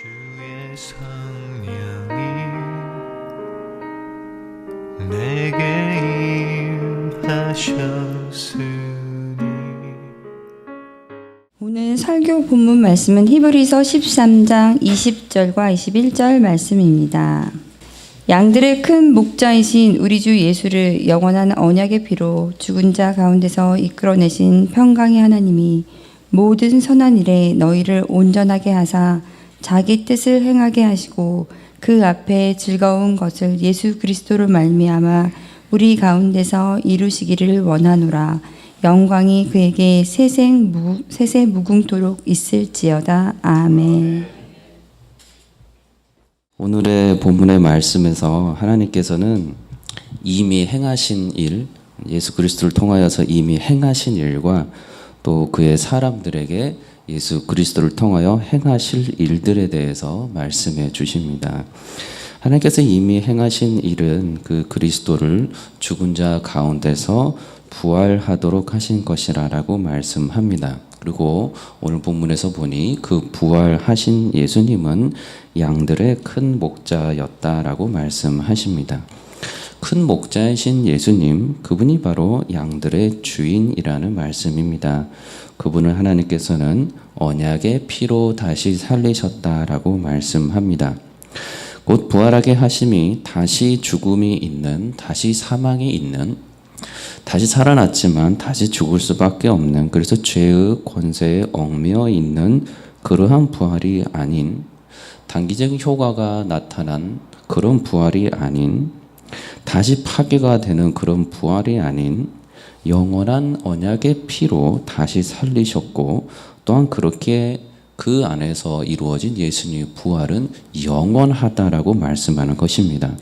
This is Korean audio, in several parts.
주의 성령이 내게 임하셨으니. 오늘 설교 본문 말씀은 히브리서 13장 20절과 21절 말씀입니다. 양들의 큰 목자이신 우리 주 예수를 영원한 언약의 피로 죽은 자 가운데서 이끌어내신 평강의 하나님이 모든 선한 일에 너희를 온전하게 하사 자기 뜻을 행하게 하시고 그 앞에 즐거운 것을 예수 그리스도로 말미암아 우리 가운데서 이루시기를 원하노라. 영광이 그에게 세세 무궁토록 있을지어다. 아멘. 오늘의 본문의 말씀에서 하나님께서는 이미 행하신 일, 예수 그리스도를 통하여서 이미 행하신 일과 또 그의 사람들에게 예수 그리스도를 통하여 행하실 일들에 대해서 말씀해 주십니다. 하나님께서 이미 행하신 일은 그 그리스도를 죽은 자 가운데서 부활하도록 하신 것이라고 말씀합니다. 그리고 오늘 본문에서 보니 그 부활하신 예수님은 양들의 큰 목자였다라고 말씀하십니다. 큰 목자이신 예수님, 그분이 바로 양들의 주인이라는 말씀입니다. 그분을 하나님께서는 언약의 피로 다시 살리셨다라고 말씀합니다. 곧 부활하게 하심이 다시 죽음이 있는, 다시 사망이 있는, 다시 살아났지만 다시 죽을 수밖에 없는, 그래서 죄의 권세에 얽매여 있는 그러한 부활이 아닌, 단기적인 효과가 나타난 그런 부활이 아닌, 다시 파괴가 되는 그런 부활이 아닌 영원한 언약의 피로 다시 살리셨고, 또한 그렇게 그 안에서 이루어진 예수님의 부활은 영원하다라고 말씀하는 것입니다.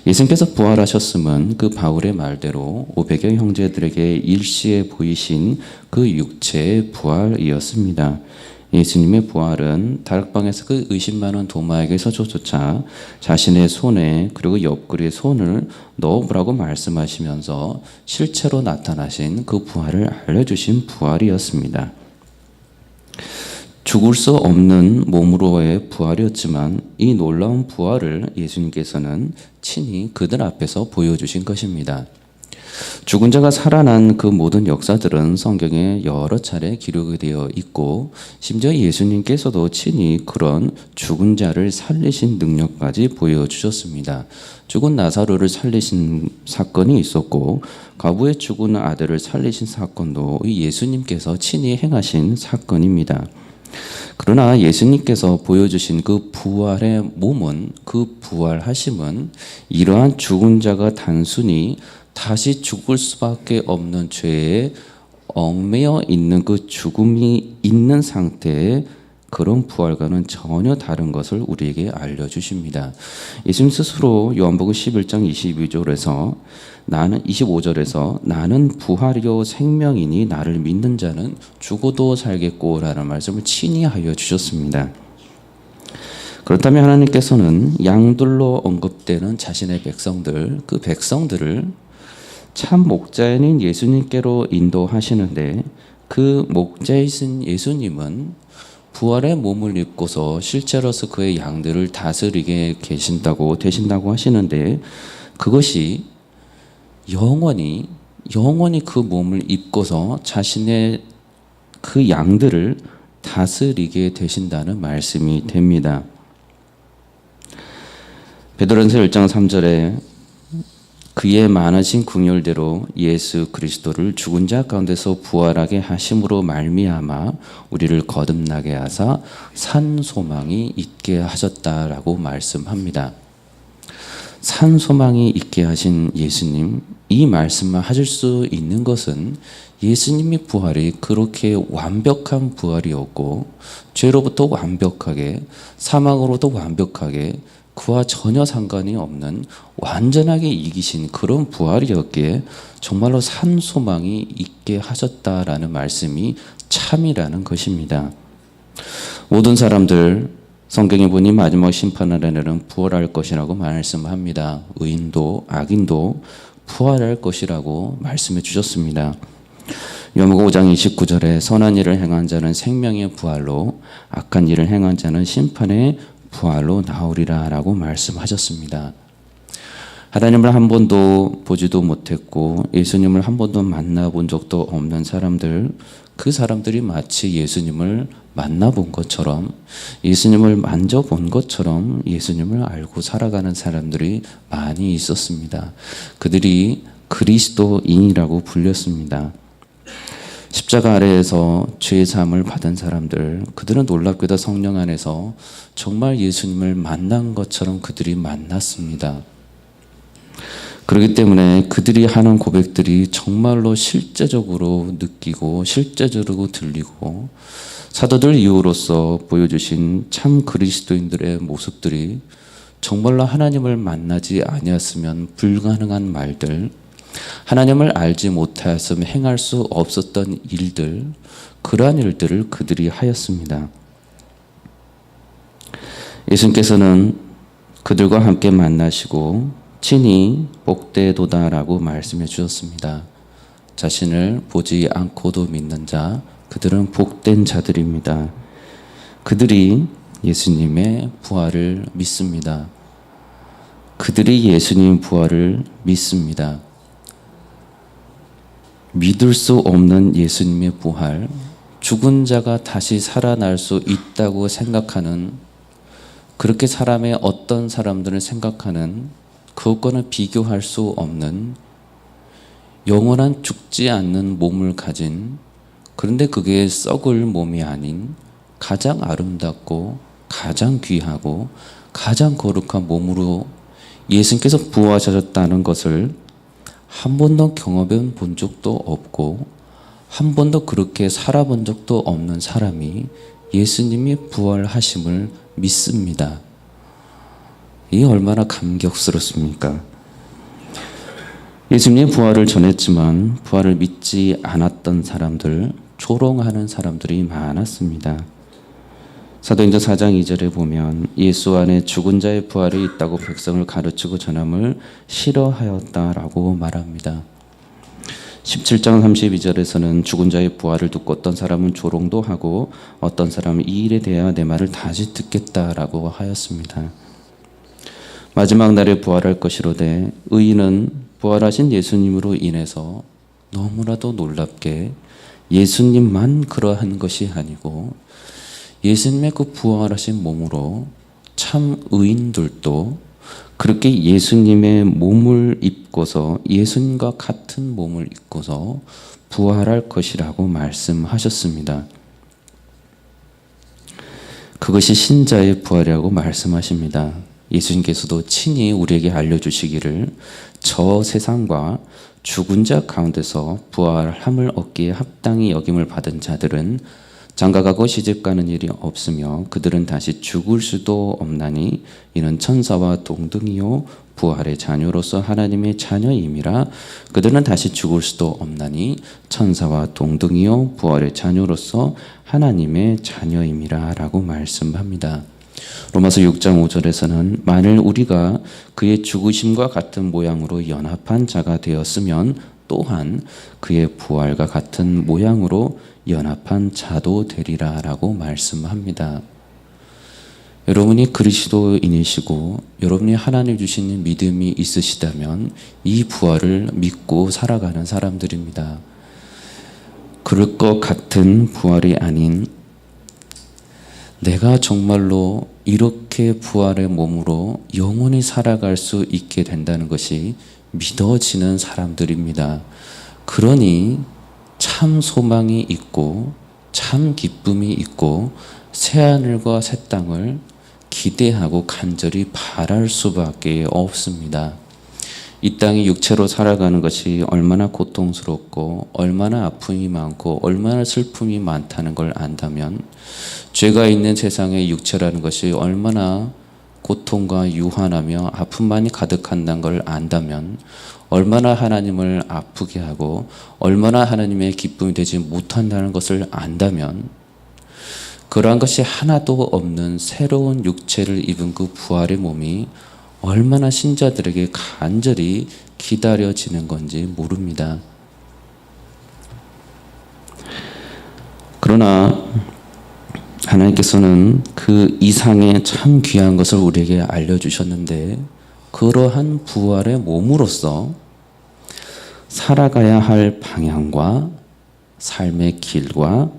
예수님께서 부활하셨음은 그 바울의 말대로 500여 형제들에게 일시에 보이신 그 육체의 부활이었습니다. 예수님의 부활은 다락방에서 그 의심 많은 도마에게서조차 자신의 손에 그리고 옆구리에 손을 넣어보라고 말씀하시면서 실체로 나타나신 그 부활을 알려주신 부활이었습니다. 죽을 수 없는 몸으로의 부활이었지만 이 놀라운 부활을 예수님께서는 친히 그들 앞에서 보여주신 것입니다. 죽은 자가 살아난 그 모든 역사들은 성경에 여러 차례 기록이 되어 있고, 심지어 예수님께서도 친히 그런 죽은 자를 살리신 능력까지 보여주셨습니다. 죽은 나사로를 살리신 사건이 있었고, 과부의 죽은 아들을 살리신 사건도 예수님께서 친히 행하신 사건입니다. 그러나 예수님께서 보여주신 그 부활의 몸은, 그 부활하심은 이러한 죽은 자가 단순히 다시 죽을 수밖에 없는 죄에 얽매여 있는 그 죽음이 있는 상태의 그런 부활과는 전혀 다른 것을 우리에게 알려주십니다. 예수님 스스로 요한복음 11장 25절에서 나는 부활이요 생명이니 나를 믿는 자는 죽어도 살겠고 라는 말씀을 친히 하여 주셨습니다. 그렇다면 하나님께서는 양들로 언급되는 자신의 백성들, 그 백성들을 참 목자인 예수님께로 인도하시는데, 그 목자이신 예수님은 부활의 몸을 입고서 실제로서 그의 양들을 다스리게 되신다고 하시는데, 그것이 영원히 그 몸을 입고서 자신의 그 양들을 다스리게 되신다는 말씀이 됩니다. 베드로전서 1장 3절에 그의 많으신 긍휼대로 예수 그리스도를 죽은 자 가운데서 부활하게 하심으로 말미암아 우리를 거듭나게 하사 산 소망이 있게 하셨다라고 말씀합니다. 산 소망이 있게 하신 예수님, 이 말씀만 하실 수 있는 것은 예수님의 부활이 그렇게 완벽한 부활이었고, 죄로부터 완벽하게, 사망으로도 완벽하게, 그와 전혀 상관이 없는 완전하게 이기신 그런 부활이었기에 정말로 산 소망이 있게 하셨다라는 말씀이 참이라는 것입니다. 모든 사람들, 성경에 보니 마지막 심판날에는 부활할 것이라고 말씀합니다. 의인도 악인도 부활할 것이라고 말씀해 주셨습니다. 요한복음 5장 29절에 선한 일을 행한 자는 생명의 부활로 악한 일을 행한 자는 심판의 부활로 나오리라 라고 말씀하셨습니다. 하나님을 한 번도 보지도 못했고 예수님을 한 번도 만나본 적도 없는 사람들, 그 사람들이 마치 예수님을 만나본 것처럼, 예수님을 만져본 것처럼 예수님을 알고 살아가는 사람들이 많이 있었습니다. 그들이 그리스도인이라고 불렸습니다. 십자가 아래에서 죄의 사함을 받은 사람들, 그들은 놀랍게도 성령 안에서 정말 예수님을 만난 것처럼 그들이 만났습니다. 그렇기 때문에 그들이 하는 고백들이 정말로 실제적으로 느끼고 실제적으로 들리고 사도들 이후로서 보여주신 참 그리스도인들의 모습들이 정말로 하나님을 만나지 아니었으면 불가능한 말들, 하나님을 알지 못하였으면 행할 수 없었던 일들, 그러한 일들을 그들이 하였습니다. 예수님께서는 그들과 함께 만나시고 친히 복되도다라고 말씀해 주셨습니다. 자신을 보지 않고도 믿는 자, 그들은 복된 자들입니다. 그들이 예수님의 부활을 믿습니다. 그들이 예수님 부활을 믿습니다. 믿을 수 없는 예수님의 부활, 죽은 자가 다시 살아날 수 있다고 생각하는, 그렇게 사람의 어떤 사람들을 생각하는, 그것과는 비교할 수 없는 영원한 죽지 않는 몸을 가진, 그런데 그게 썩을 몸이 아닌 가장 아름답고 가장 귀하고 가장 거룩한 몸으로 예수님께서 부활하셨다는 것을 한 번도 경험해 본 적도 없고 한 번도 그렇게 살아본 적도 없는 사람이 예수님이 부활하심을 믿습니다. 이게 얼마나 감격스럽습니까? 예수님의 부활을 전했지만 부활을 믿지 않았던 사람들, 조롱하는 사람들이 많았습니다. 사도행전 4장 2절에 보면 예수 안에 죽은 자의 부활이 있다고 백성을 가르치고 전함을 싫어하였다라고 말합니다. 17장 32절에서는 죽은 자의 부활을 듣고 어떤 사람은 조롱도 하고 어떤 사람은 이 일에 대하여 내 말을 다시 듣겠다라고 하였습니다. 마지막 날에 부활할 것이로되 의인은 부활하신 예수님으로 인해서 너무나도 놀랍게 예수님만 그러한 것이 아니고 예수님의 그 부활하신 몸으로 참 의인들도 그렇게 예수님의 몸을 입고서 예수님과 같은 몸을 입고서 부활할 것이라고 말씀하셨습니다. 그것이 신자의 부활이라고 말씀하십니다. 예수님께서도 친히 우리에게 알려주시기를 저 세상과 죽은 자 가운데서 부활함을 얻기에 합당히 여김을 받은 자들은 장가가고 시집가는 일이 없으며 그들은 다시 죽을 수도 없나니 이는 천사와 동등이요 부활의 자녀로서 하나님의 자녀임이라. 그들은 다시 죽을 수도 없나니 천사와 동등이요 부활의 자녀로서 하나님의 자녀임이라 라고 말씀합니다. 로마서 6장 5절에서는 만일 우리가 그의 죽으심과 같은 모양으로 연합한 자가 되었으면 또한 그의 부활과 같은 모양으로 연합한 자도 되리라 라고 말씀합니다. 여러분이 그리스도인이시고 여러분이 하나님 주시는 믿음이 있으시다면 이 부활을 믿고 살아가는 사람들입니다. 그럴 것 같은 부활이 아닌 내가 정말로 이렇게 부활의 몸으로 영원히 살아갈 수 있게 된다는 것이 믿어지는 사람들입니다. 그러니 참 소망이 있고 참 기쁨이 있고 새하늘과 새 땅을 기대하고 간절히 바랄 수밖에 없습니다. 이 땅이 육체로 살아가는 것이 얼마나 고통스럽고 얼마나 아픔이 많고 얼마나 슬픔이 많다는 걸 안다면, 죄가 있는 세상의 육체라는 것이 얼마나 고통과 유한하며 아픔만이 가득한다는 걸 안다면, 얼마나 하나님을 아프게 하고 얼마나 하나님의 기쁨이 되지 못한다는 것을 안다면, 그러한 것이 하나도 없는 새로운 육체를 입은 그 부활의 몸이 얼마나 신자들에게 간절히 기다려지는 건지 모릅니다. 그러나 하나님께서는 그 이상의 참 귀한 것을 우리에게 알려주셨는데 그러한 부활의 몸으로서 살아가야 할 방향과 삶의 길과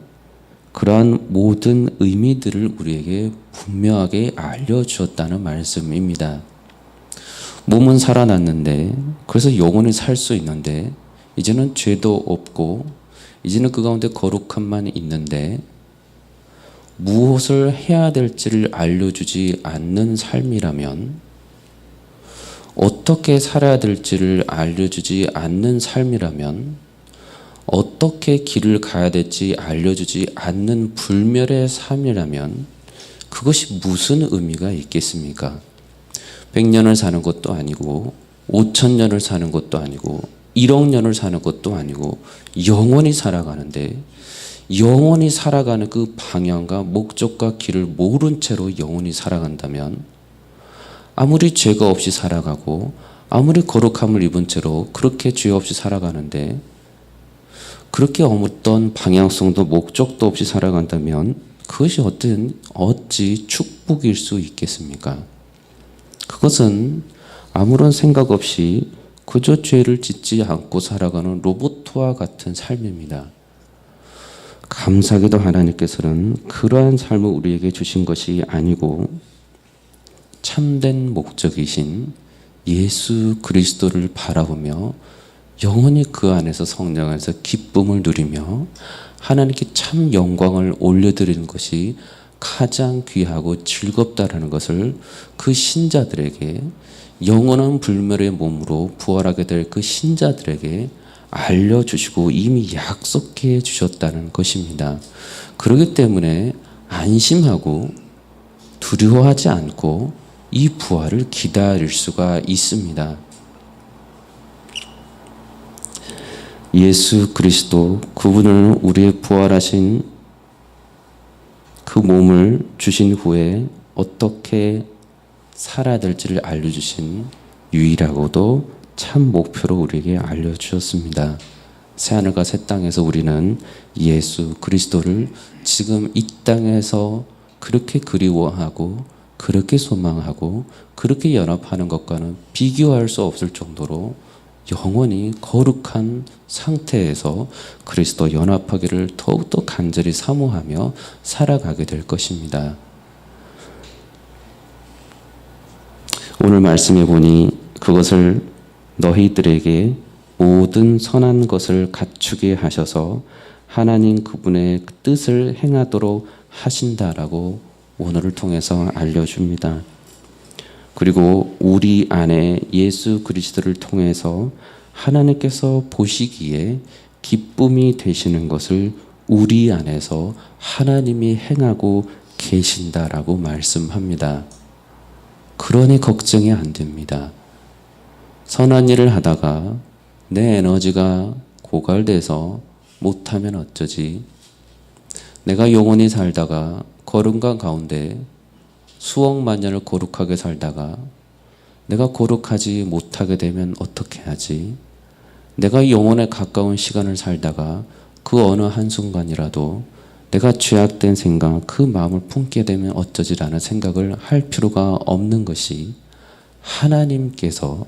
그러한 모든 의미들을 우리에게 분명하게 알려주었다는 말씀입니다. 몸은 살아났는데 그래서 영원히 살 수 있는데 이제는 죄도 없고 이제는 그 가운데 거룩함만 있는데 무엇을 해야 될지를 알려주지 않는 삶이라면 어떻게 살아야 될지를 알려주지 않는 삶이라면 어떻게 길을 가야 될지 알려주지 않는 불멸의 삶이라면 그것이 무슨 의미가 있겠습니까? 100년을 사는 것도 아니고 5,000년을 사는 것도 아니고 1억 년을 사는 것도 아니고 영원히 살아가는데 영원히 살아가는 그 방향과 목적과 길을 모른 채로 영원히 살아간다면 아무리 죄가 없이 살아가고 아무리 거룩함을 입은 채로 그렇게 죄 없이 살아가는데 그렇게 어떤 방향성도 목적도 없이 살아간다면 그것이 어찌 축복일 수 있겠습니까? 그것은 아무런 생각 없이 그저 죄를 짓지 않고 살아가는 로봇과 같은 삶입니다. 감사하게도 하나님께서는 그러한 삶을 우리에게 주신 것이 아니고 참된 목적이신 예수 그리스도를 바라보며 영원히 그 안에서 성령 안에서 기쁨을 누리며 하나님께 참 영광을 올려드리는 것이 가장 귀하고 즐겁다라는 것을 그 신자들에게 영원한 불멸의 몸으로 부활하게 될 그 신자들에게 알려주시고 이미 약속해 주셨다는 것입니다. 그렇기 때문에 안심하고 두려워하지 않고 이 부활을 기다릴 수가 있습니다. 예수 그리스도 그분을 우리의 부활하신 그 몸을 주신 후에 어떻게 살아야 될지를 알려주신 유일하고도 참 목표로 우리에게 알려주셨습니다. 새하늘과 새 땅에서 우리는 예수 그리스도를 지금 이 땅에서 그렇게 그리워하고 그렇게 소망하고 그렇게 연합하는 것과는 비교할 수 없을 정도로 영원히 거룩한 상태에서 그리스도 연합하기를 더욱더 간절히 사모하며 살아가게 될 것입니다. 오늘 말씀해 보니 그것을 너희들에게 모든 선한 것을 갖추게 하셔서 하나님 그분의 뜻을 행하도록 하신다라고 오늘을 통해서 알려줍니다. 그리고 우리 안에 예수 그리스도를 통해서 하나님께서 보시기에 기쁨이 되시는 것을 우리 안에서 하나님이 행하고 계신다라고 말씀합니다. 그러니 걱정이 안 됩니다. 선한 일을 하다가 내 에너지가 고갈돼서 못하면 어쩌지? 내가 영원히 살다가 거룩한 가운데 수억만 년을 거룩하게 살다가 내가 거룩하지 못하게 되면 어떻게 하지? 내가 영혼에 가까운 시간을 살다가 그 어느 한순간이라도 내가 죄악된 생각, 그 마음을 품게 되면 어쩌지라는 생각을 할 필요가 없는 것이 하나님께서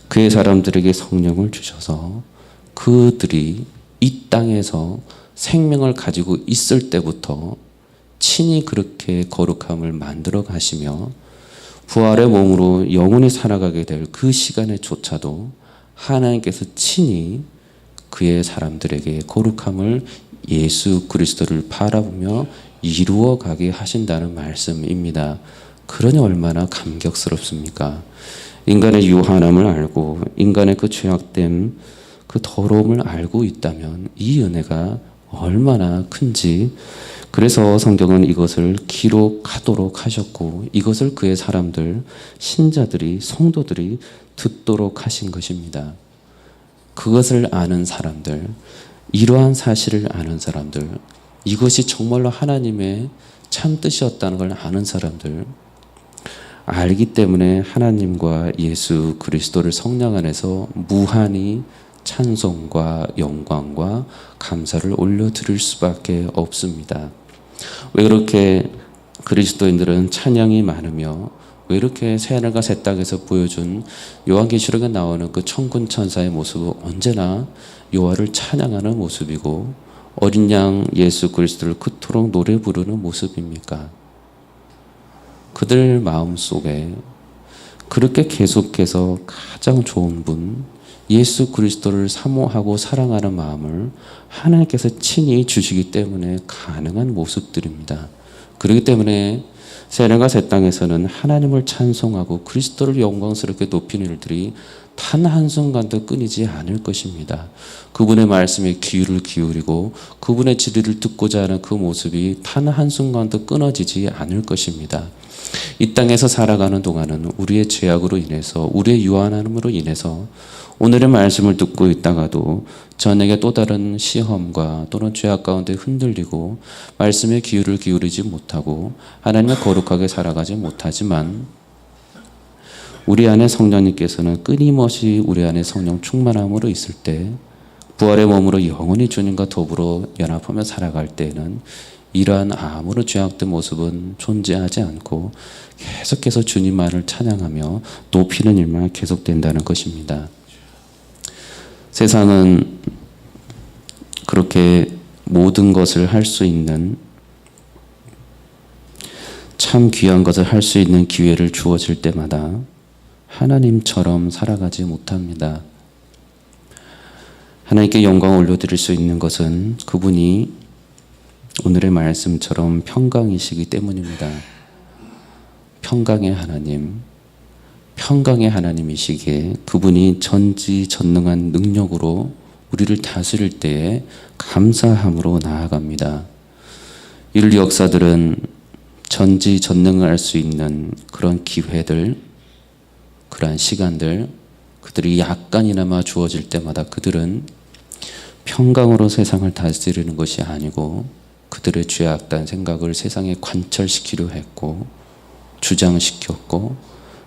그의 사람들에게 성령을 주셔서 그들이 이 땅에서 생명을 가지고 있을 때부터 친히 그렇게 거룩함을 만들어 가시며 부활의 몸으로 영원히 살아가게 될 그 시간에조차도 하나님께서 친히 그의 사람들에게 거룩함을 예수 그리스도를 바라보며 이루어 가게 하신다는 말씀입니다. 그러니 얼마나 감격스럽습니까? 인간의 유한함을 알고 인간의 그 죄악됨, 그 더러움을 알고 있다면 이 은혜가 얼마나 큰지, 그래서 성경은 이것을 기록하도록 하셨고 이것을 그의 사람들, 신자들이, 성도들이 듣도록 하신 것입니다. 그것을 아는 사람들, 이러한 사실을 아는 사람들, 이것이 정말로 하나님의 참 뜻이었다는 걸 아는 사람들, 알기 때문에 하나님과 예수 그리스도를 성령 안에서 무한히 찬송과 영광과 감사를 올려드릴 수밖에 없습니다. 왜 그렇게 그리스도인들은 찬양이 많으며 왜 이렇게 새하늘과 새 땅에서 보여준 요한계시록에 나오는 그 천군 천사의 모습은 언제나 여호와를 찬양하는 모습이고 어린 양 예수 그리스도를 그토록 노래 부르는 모습입니까? 그들 마음속에 그렇게 계속해서 가장 좋은 분 예수 그리스도를 사모하고 사랑하는 마음을 하나님께서 친히 주시기 때문에 가능한 모습들입니다. 그렇기 때문에 새하늘과 새 땅에서는 하나님을 찬송하고 그리스도를 영광스럽게 높이는 일들이 단 한순간도 끊이지 않을 것입니다. 그분의 말씀에 귀를 기울이고 그분의 진리를 듣고자 하는 그 모습이 단 한순간도 끊어지지 않을 것입니다. 이 땅에서 살아가는 동안은 우리의 죄악으로 인해서 우리의 유한함으로 인해서 오늘의 말씀을 듣고 있다가도 저에게 또 다른 시험과 또는 죄악 가운데 흔들리고 말씀에 귀를 기울이지 못하고 하나님의 거룩하게 살아가지 못하지만 우리 안에 성령님께서는 끊임없이 우리 안에 성령 충만함으로 있을 때 부활의 몸으로 영원히 주님과 더불어 연합하며 살아갈 때에는 이러한 아무런 죄악된 모습은 존재하지 않고 계속해서 주님만을 찬양하며 높이는 일만 계속된다는 것입니다. 세상은 그렇게 모든 것을 할 수 있는 참 귀한 것을 할 수 있는 기회를 주어질 때마다 하나님처럼 살아가지 못합니다. 하나님께 영광을 올려드릴 수 있는 것은 그분이 오늘의 말씀처럼 평강이시기 때문입니다. 평강의 하나님, 평강의 하나님이시기에 그분이 전지전능한 능력으로 우리를 다스릴 때에 감사함으로 나아갑니다. 인류 역사들은 전지전능할 수 있는 그런 기회들, 그러한 시간들, 그들이 약간이나마 주어질 때마다 그들은 평강으로 세상을 다스리는 것이 아니고 그들의 죄악된 생각을 세상에 관철시키려 했고 주장시켰고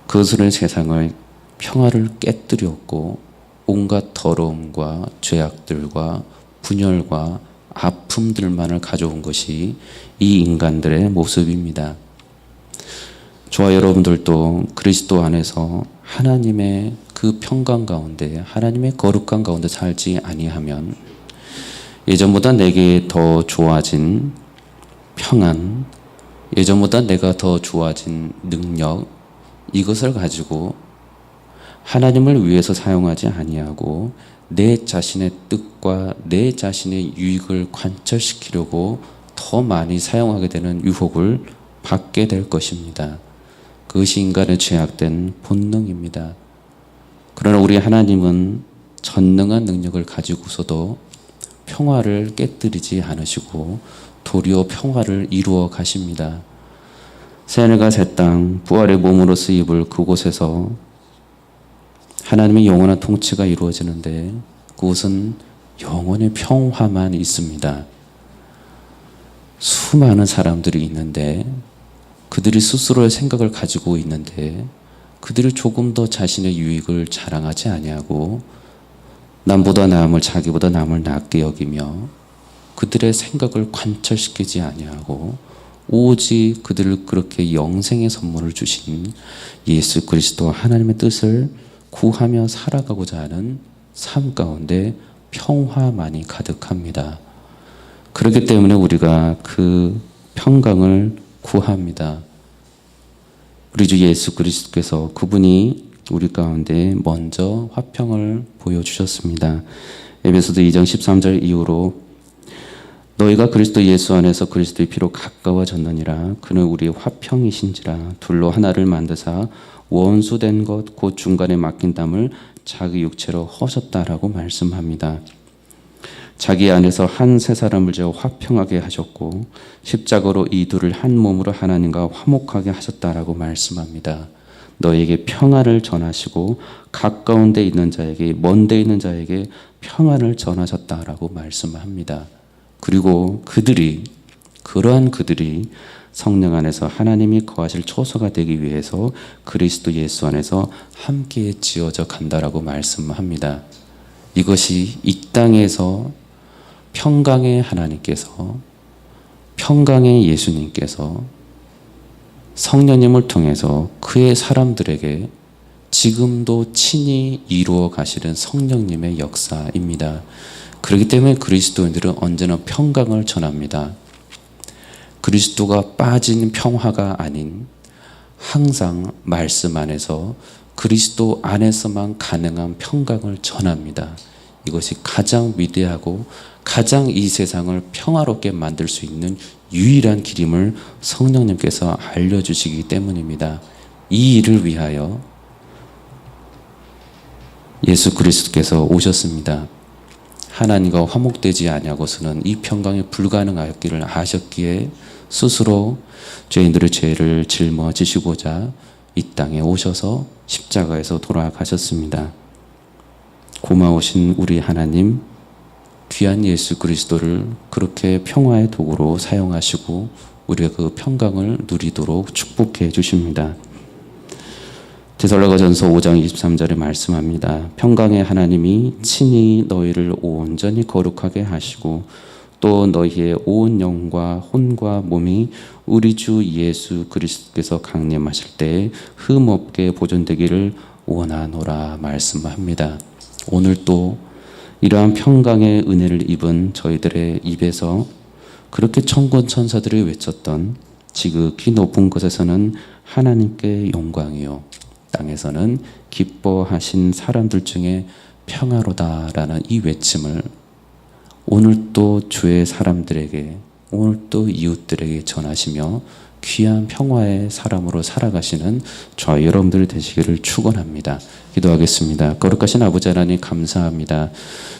그것으로 세상을 평화를 깨뜨렸고 온갖 더러움과 죄악들과 분열과 아픔들만을 가져온 것이 이 인간들의 모습입니다. 저와 여러분들도 그리스도 안에서 하나님의 그 평강 가운데 하나님의 거룩한 가운데 살지 아니하면 예전보다 내게 더 좋아진 평안, 예전보다 내가 더 좋아진 능력, 이것을 가지고 하나님을 위해서 사용하지 아니하고 내 자신의 뜻과 내 자신의 유익을 관철시키려고 더 많이 사용하게 되는 유혹을 받게 될 것입니다. 그것이 인간의 죄악된 본능입니다. 그러나 우리 하나님은 전능한 능력을 가지고서도 평화를 깨뜨리지 않으시고 도리어 평화를 이루어 가십니다. 새하늘과 새 땅, 부활의 몸으로서 입을 그곳에서 하나님의 영원한 통치가 이루어지는데 그곳은 영원의 평화만 있습니다. 수많은 사람들이 있는데 그들이 스스로의 생각을 가지고 있는데 그들이 조금 더 자신의 유익을 자랑하지 아니하고 남보다 남을 자기보다 남을 낮게 여기며 그들의 생각을 관철시키지 아니하고 오직 그들을 그렇게 영생의 선물을 주신 예수 그리스도 하나님의 뜻을 구하며 살아가고자 하는 삶 가운데 평화만이 가득합니다. 그렇기 때문에 우리가 그 평강을 구합니다. 우리 주 예수 그리스도께서 그분이 우리 가운데 먼저 화평을 보여주셨습니다. 에베소서 2장 13절 이후로 너희가 그리스도 예수 안에서 그리스도의 피로 가까워졌느니라. 그는 우리의 화평이신지라. 둘로 하나를 만드사 원수된 것 곧 중간에 막힌 담을 자기 육체로 허셨다라고 말씀합니다. 자기 안에서 한 세 사람을 재어 화평하게 하셨고 십자가로 이 둘을 한 몸으로 하나님과 화목하게 하셨다라고 말씀합니다. 너에게 평안을 전하시고 가까운 데 있는 자에게 먼 데 있는 자에게 평안을 전하셨다라고 말씀합니다. 그리고 그러한 그들이 성령 안에서 하나님이 거하실 초소가 되기 위해서 그리스도 예수 안에서 함께 지어져 간다라고 말씀합니다. 이것이 이 땅에서 평강의 하나님께서, 평강의 예수님께서 성령님을 통해서 그의 사람들에게 지금도 친히 이루어 가시는 성령님의 역사입니다. 그렇기 때문에 그리스도인들은 언제나 평강을 전합니다. 그리스도가 빠진 평화가 아닌 항상 말씀 안에서 그리스도 안에서만 가능한 평강을 전합니다. 이것이 가장 위대하고 가장 이 세상을 평화롭게 만들 수 있는 유일한 길임을 성령님께서 알려주시기 때문입니다. 이 일을 위하여 예수 그리스도께서 오셨습니다. 하나님과 화목되지 아니하고서는 이 평강이 불가능하였기를 아셨기에 스스로 죄인들의 죄를 짊어지시고자 이 땅에 오셔서 십자가에서 돌아가셨습니다. 고마우신 우리 하나님, 귀한 예수 그리스도를 그렇게 평화의 도구로 사용하시고 우리가 그 평강을 누리도록 축복해 주십니다. 데살로니가전서 5장 23절에 말씀합니다. 평강의 하나님이 친히 너희를 온전히 거룩하게 하시고 또 너희의 온 영과 혼과 몸이 우리 주 예수 그리스도께서 강림하실 때에 흠없게 보존되기를 원하노라 말씀합니다. 오늘 또 이러한 평강의 은혜를 입은 저희들의 입에서 그렇게 천군 천사들이 외쳤던 지극히 높은 곳에서는 하나님께 영광이요 땅에서는 기뻐하신 사람들 중에 평화로다라는 이 외침을 오늘 또 주의 사람들에게, 오늘 또 이웃들에게 전하시며 귀한 평화의 사람으로 살아가시는 저와 여러분들 되시기를 축원합니다. 기도하겠습니다. 거룩하신 아버지 하나님 감사합니다.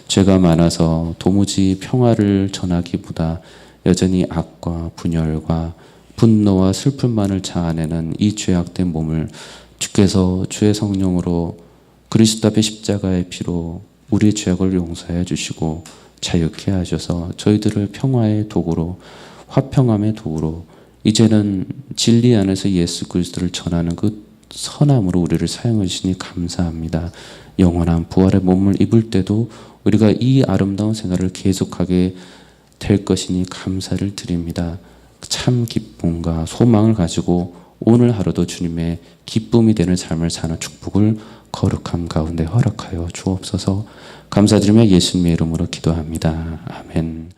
죄가 많아서 도무지 평화를 전하기보다 여전히 악과 분열과 분노와 슬픔만을 자아내는 이 죄악된 몸을 주께서 주의 성령으로 그리스도 앞에 십자가의 피로 우리의 죄악을 용서해 주시고 자유케 하셔서 저희들을 평화의 도구로, 화평함의 도구로, 이제는 진리 안에서 예수 그리스도를 전하는 그 선함으로 우리를 사용해 주시니 감사합니다. 영원한 부활의 몸을 입을 때도 우리가 이 아름다운 생활을 계속하게 될 것이니 감사를 드립니다. 참 기쁨과 소망을 가지고 오늘 하루도 주님의 기쁨이 되는 삶을 사는 축복을 거룩함 가운데 허락하여 주옵소서. 감사드리며 예수님의 이름으로 기도합니다. 아멘.